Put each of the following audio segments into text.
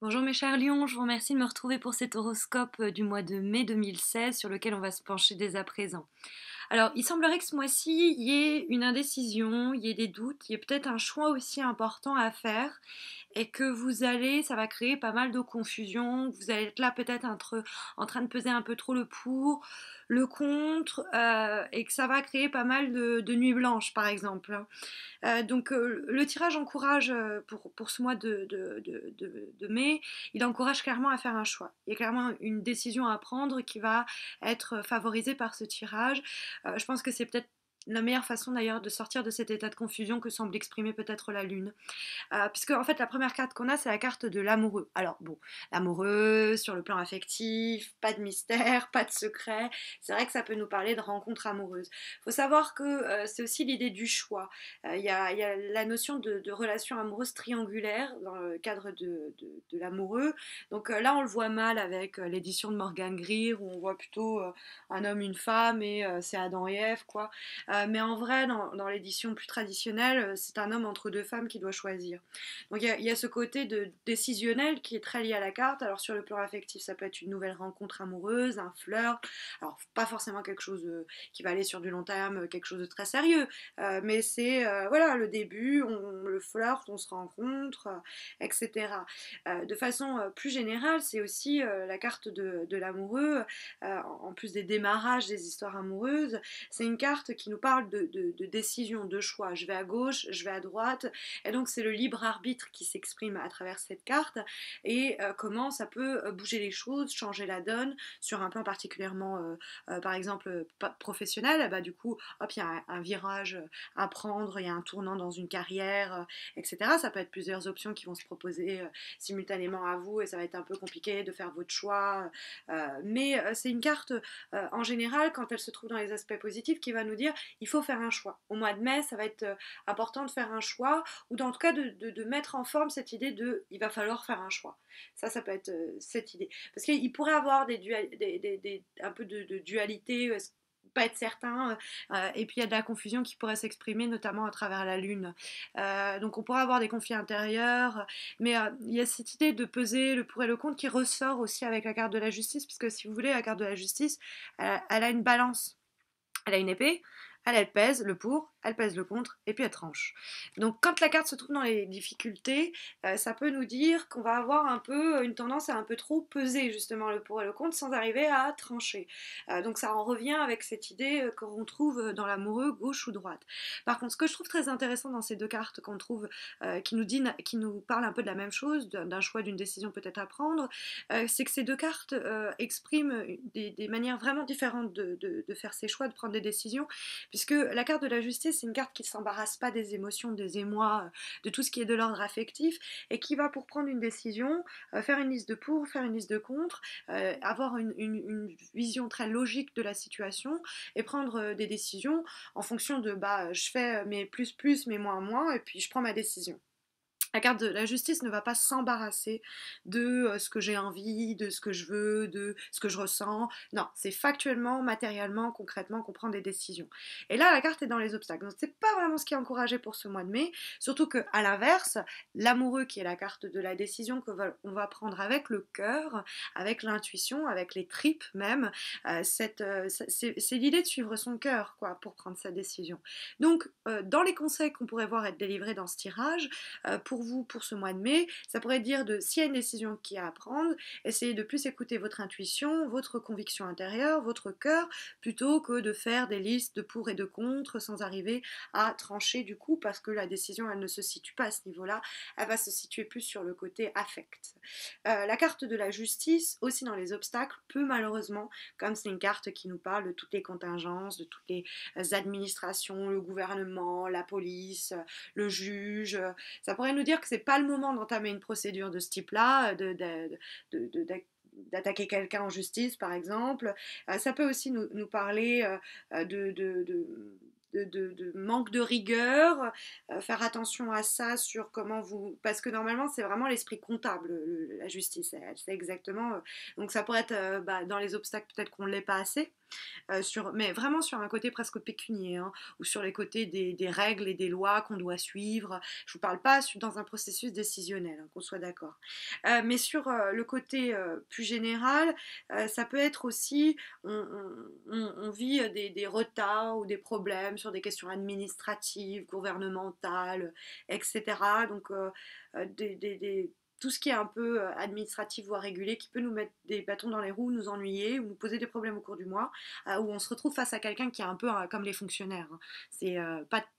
Bonjour mes chers lions, je vous remercie de me retrouver pour cet horoscope du mois de mai 2016 sur lequel on va se pencher dès à présent. Alors, il semblerait que ce mois-ci, il y ait une indécision, il y ait des doutes, il y ait peut-être un choix aussi important à faire et que ça va créer pas mal de confusion, vous allez être là peut-être en train de peser un peu trop le pour, le contre, et que ça va créer pas mal de nuits blanches par exemple. Le tirage encourage pour ce mois de mai, il encourage clairement à faire un choix. Il y a clairement une décision à prendre qui va être favorisée par ce tirage. Je pense que c'est peut-être la meilleure façon d'ailleurs de sortir de cet état de confusion que semble exprimer peut-être la lune. Puisque en fait la première carte qu'on a c'est la carte de l'amoureux. Alors bon, l'amoureux sur le plan affectif, pas de mystère, pas de secret. C'est vrai que ça peut nous parler de rencontres amoureuses. Il faut savoir que c'est aussi l'idée du choix. Il y a la notion de relation amoureuse triangulaire dans le cadre de l'amoureux. Donc là on le voit mal avec l'édition de Morgan Greer où on voit plutôt un homme, une femme et c'est Adam et Ève quoi. Mais en vrai dans l'édition plus traditionnelle c'est un homme entre deux femmes qui doit choisir. Donc il y a ce côté de décisionnel qui est très lié à la carte. Alors sur le plan affectif, ça peut être une nouvelle rencontre amoureuse, un flirt. Alors pas forcément quelque chose qui va aller sur du long terme, quelque chose de très sérieux. Mais c'est voilà le début, on le flirt, on se rencontre, etc. De façon plus générale, c'est aussi la carte de l'amoureux, en plus des démarrages des histoires amoureuses. C'est une carte qui nous parle de décision, de choix. Je vais à gauche, je vais à droite. Et donc c'est le libre arbitre qui s'exprime à travers cette carte et comment ça peut bouger les choses, changer la donne sur un plan particulièrement par exemple professionnel. Bah, du coup, hop, il y a un virage à prendre, il y a un tournant dans une carrière, etc. Ça peut être plusieurs options qui vont se proposer simultanément à vous et ça va être un peu compliqué de faire votre choix. Mais c'est une carte en général quand elle se trouve dans les aspects positifs qui va nous dire il faut faire un choix. Au mois de mai, ça va être important de faire un choix ou en tout cas de mettre en forme cette idée de il va falloir faire un choix. Ça peut être cette idée. Parce qu'il pourrait avoir un peu de dualité, pas être certain, et puis il y a de la confusion qui pourrait s'exprimer notamment à travers la lune. Donc on pourrait avoir des conflits intérieurs, mais il y a cette idée de peser le pour et le contre qui ressort aussi avec la carte de la justice, puisque si vous voulez, la carte de la justice, elle a une balance, elle a une épée, elle pèse le pour, elle pèse le contre, et puis elle tranche. Donc quand la carte se trouve dans les difficultés, ça peut nous dire qu'on va avoir un peu une tendance à un peu trop peser justement le pour et le contre sans arriver à trancher. Donc ça en revient avec cette idée qu'on trouve dans l'amoureux gauche ou droite. Par contre, ce que je trouve très intéressant dans ces deux cartes qu'on trouve, qui nous parlent un peu de la même chose, d'un choix, d'une décision peut-être à prendre, c'est que ces deux cartes expriment des manières vraiment différentes de faire ses choix, de prendre des décisions, puisque la carte de la justice, c'est une carte qui ne s'embarrasse pas des émotions, des émois, de tout ce qui est de l'ordre affectif, et qui va pour prendre une décision, faire une liste de pour, faire une liste de contre, avoir une vision très logique de la situation, et prendre des décisions en fonction de, bah, je fais mes plus, mes moins, et puis je prends ma décision. La carte de la justice ne va pas s'embarrasser de ce que j'ai envie, de ce que je veux, de ce que je ressens. Non, c'est factuellement, matériellement, concrètement qu'on prend des décisions. Et là, la carte est dans les obstacles. Donc c'est pas vraiment ce qui est encouragé pour ce mois de mai. Surtout que à l'inverse, l'amoureux qui est la carte de la décision qu'on va prendre avec le cœur, avec l'intuition, avec les tripes même, c'est l'idée de suivre son cœur quoi pour prendre sa décision. Donc dans les conseils qu'on pourrait voir être délivrés dans ce tirage, pour vous pour ce mois de mai, ça pourrait dire de s'il y a une décision qui a à prendre, essayez de plus écouter votre intuition, votre conviction intérieure, votre cœur, plutôt que de faire des listes de pour et de contre sans arriver à trancher du coup, parce que la décision elle ne se situe pas à ce niveau-là, elle va se situer plus sur le côté affect. La carte de la justice, aussi dans les obstacles, peut malheureusement, comme c'est une carte qui nous parle de toutes les contingences, de toutes les administrations, le gouvernement, la police, le juge, ça pourrait nous dire que c'est pas le moment d'entamer une procédure de ce type-là, d'attaquer quelqu'un en justice par exemple. Ça peut aussi nous parler de manque de rigueur, faire attention à ça sur comment vous... Parce que normalement c'est vraiment l'esprit comptable, la justice, elle sait exactement... donc ça pourrait être bah, dans les obstacles peut-être qu'on ne l'est pas assez. mais vraiment sur un côté presque pécunier, hein, ou sur les côtés des règles et des lois qu'on doit suivre. Je ne vous parle pas dans un processus décisionnel, hein, qu'on soit d'accord. Mais sur le côté plus général, ça peut être aussi, on vit des retards ou des problèmes sur des questions administratives, gouvernementales, etc. Donc tout ce qui est un peu administratif voire régulé qui peut nous mettre des bâtons dans les roues, nous ennuyer ou nous poser des problèmes au cours du mois, où on se retrouve face à quelqu'un qui est un peu comme les fonctionnaires, hein. C'est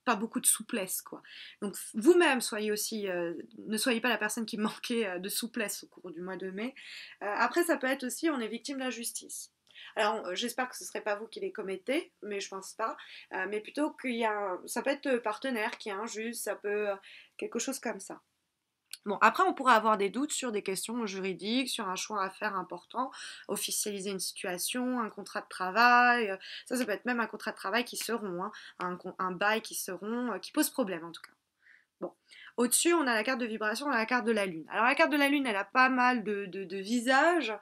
pas beaucoup de souplesse, quoi. Donc vous-même soyez aussi, ne soyez pas la personne qui manquait de souplesse au cours du mois de mai. Après ça peut être aussi, on est victime d'injustice. Alors, j'espère que ce ne serait pas vous qui les commettez, mais je pense pas. Mais plutôt ça peut être partenaire qui est injuste, ça peut quelque chose comme ça. Bon, après, on pourrait avoir des doutes sur des questions juridiques, sur un choix à faire important, officialiser une situation, un contrat de travail. Ça peut être même un contrat de travail qui se rompt, hein, un bail qui se rompt, qui pose problème en tout cas. Bon. Au-dessus, on a la carte de vibration, on a la carte de la Lune. Alors la carte de la Lune, elle a pas mal de visages.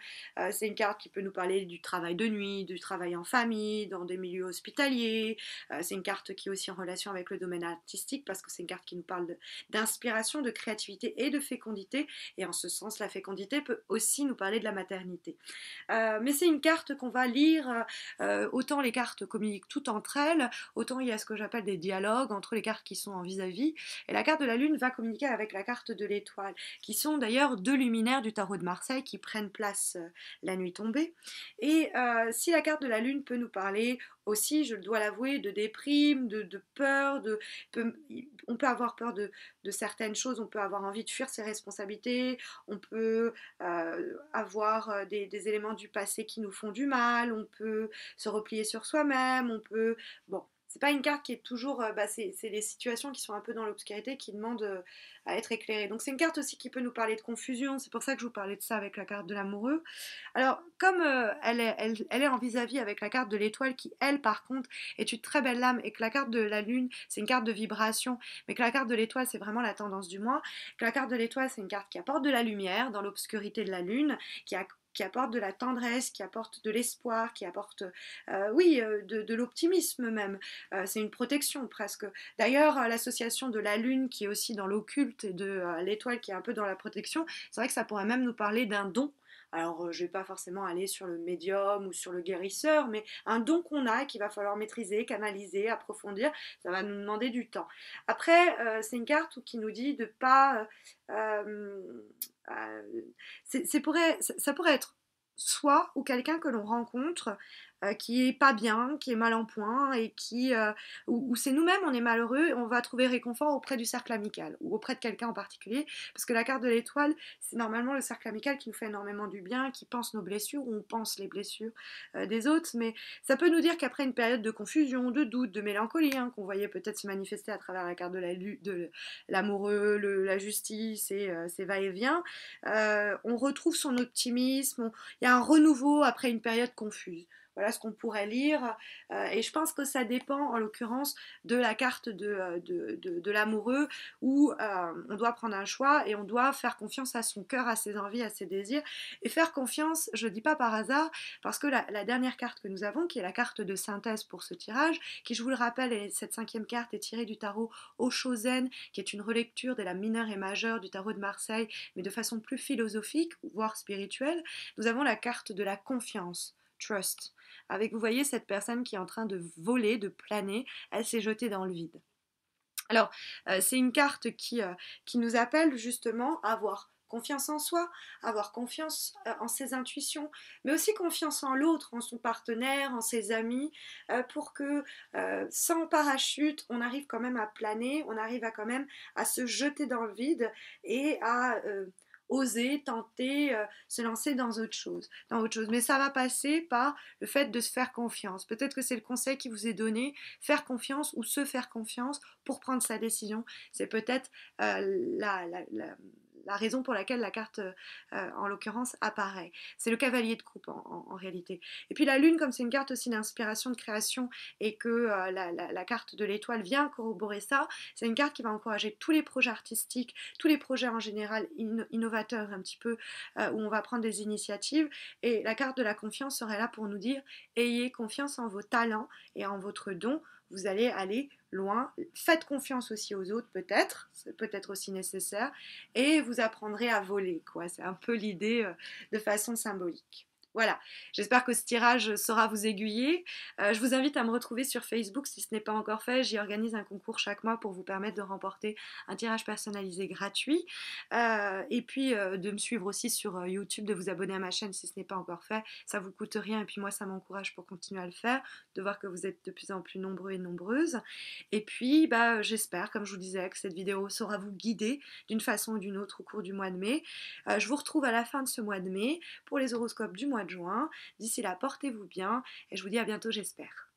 C'est une carte qui peut nous parler du travail de nuit, du travail en famille, dans des milieux hospitaliers. C'est une carte qui est aussi en relation avec le domaine artistique parce que c'est une carte qui nous parle d'inspiration, de créativité et de fécondité. Et en ce sens, la fécondité peut aussi nous parler de la maternité. Mais c'est une carte qu'on va lire, autant les cartes communiquent toutes entre elles, autant il y a ce que j'appelle des dialogues entre les cartes qui sont en vis-à-vis. Et la carte de la Lune va communiquer avec la carte de l'étoile, qui sont d'ailleurs deux luminaires du tarot de Marseille qui prennent place la nuit tombée. Et si la carte de la Lune peut nous parler aussi, je dois l'avouer, de déprime, de peur, on peut avoir peur de certaines choses, on peut avoir envie de fuir ses responsabilités, on peut avoir des éléments du passé qui nous font du mal, on peut se replier sur soi-même, on peut... Bon, c'est pas une carte qui est toujours... c'est les situations qui sont un peu dans l'obscurité qui demandent à être éclairées. Donc c'est une carte aussi qui peut nous parler de confusion, c'est pour ça que je vous parlais de ça avec la carte de l'amoureux. Alors, comme elle est en vis-à-vis avec la carte de l'étoile qui, elle, par contre, est une très belle lame et que la carte de la lune, c'est une carte de vibration, mais que la carte de l'étoile, c'est vraiment la tendance du mois, que la carte de l'étoile, c'est une carte qui apporte de la lumière dans l'obscurité de la lune, qui apporte de la tendresse, qui apporte de l'espoir, qui apporte, de l'optimisme même. C'est une protection presque. D'ailleurs, l'association de la lune qui est aussi dans l'occulte et de l'étoile qui est un peu dans la protection, c'est vrai que ça pourrait même nous parler d'un don. Alors, je ne vais pas forcément aller sur le médium ou sur le guérisseur, mais un don qu'on a et qu'il va falloir maîtriser, canaliser, approfondir, ça va nous demander du temps. Après, c'est une carte qui nous dit de pas... ça pourrait être soi ou quelqu'un que l'on rencontre qui est pas bien, qui est mal en point et où c'est nous-mêmes, on est malheureux, et on va trouver réconfort auprès du cercle amical ou auprès de quelqu'un en particulier, parce que la carte de l'étoile, c'est normalement le cercle amical qui nous fait énormément du bien, qui pense nos blessures ou on pense les blessures des autres, mais ça peut nous dire qu'après une période de confusion, de doute, de mélancolie, hein, qu'on voyait peut-être se manifester à travers la carte de l'amoureux, la justice et ses va-et-vient, on retrouve son optimisme, il y a un renouveau après une période confuse. Voilà ce qu'on pourrait lire. Et je pense que ça dépend, en l'occurrence, de la carte de l'amoureux, où on doit prendre un choix et on doit faire confiance à son cœur, à ses envies, à ses désirs. Et faire confiance, je ne dis pas par hasard, parce que la dernière carte que nous avons, qui est la carte de synthèse pour ce tirage, qui, je vous le rappelle, cette cinquième carte est tirée du tarot Oshozen, qui est une relecture de la mineure et majeure du tarot de Marseille, mais de façon plus philosophique, voire spirituelle. Nous avons la carte de la confiance. Trust. Avec, vous voyez, cette personne qui est en train de voler, de planer, elle s'est jetée dans le vide. Alors, c'est une carte qui nous appelle justement à avoir confiance en soi, avoir confiance en ses intuitions, mais aussi confiance en l'autre, en son partenaire, en ses amis, pour que sans parachute, on arrive quand même à planer, on arrive quand même à se jeter dans le vide et à oser, tenter, se lancer dans autre chose, Mais ça va passer par le fait de se faire confiance. Peut-être que c'est le conseil qui vous est donné, faire confiance ou se faire confiance pour prendre sa décision. C'est peut-être la raison pour laquelle la carte, en l'occurrence, apparaît. C'est le cavalier de coupe en réalité. Et puis la lune, comme c'est une carte aussi d'inspiration, de création, et que la carte de l'étoile vient corroborer ça, c'est une carte qui va encourager tous les projets artistiques, tous les projets en général innovateurs un petit peu, où on va prendre des initiatives. Et la carte de la confiance serait là pour nous dire, ayez confiance en vos talents et en votre don, vous allez aller loin. Faites confiance aussi aux autres, peut-être, c'est peut-être aussi nécessaire, et vous apprendrez à voler, quoi. C'est un peu l'idée, de façon symbolique. Voilà, j'espère que ce tirage saura vous aiguiller. Je vous invite à me retrouver sur Facebook si ce n'est pas encore fait. J'y organise un concours chaque mois pour vous permettre de remporter un tirage personnalisé gratuit. Et puis de me suivre aussi sur YouTube, de vous abonner à ma chaîne si ce n'est pas encore fait. Ça vous coûte rien et puis moi ça m'encourage pour continuer à le faire, de voir que vous êtes de plus en plus nombreux et nombreuses. Et puis j'espère, comme je vous disais, que cette vidéo saura vous guider d'une façon ou d'une autre au cours du mois de mai. Je vous retrouve à la fin de ce mois de mai pour les horoscopes du mois de juin. D'ici là, portez-vous bien et je vous dis à bientôt, j'espère.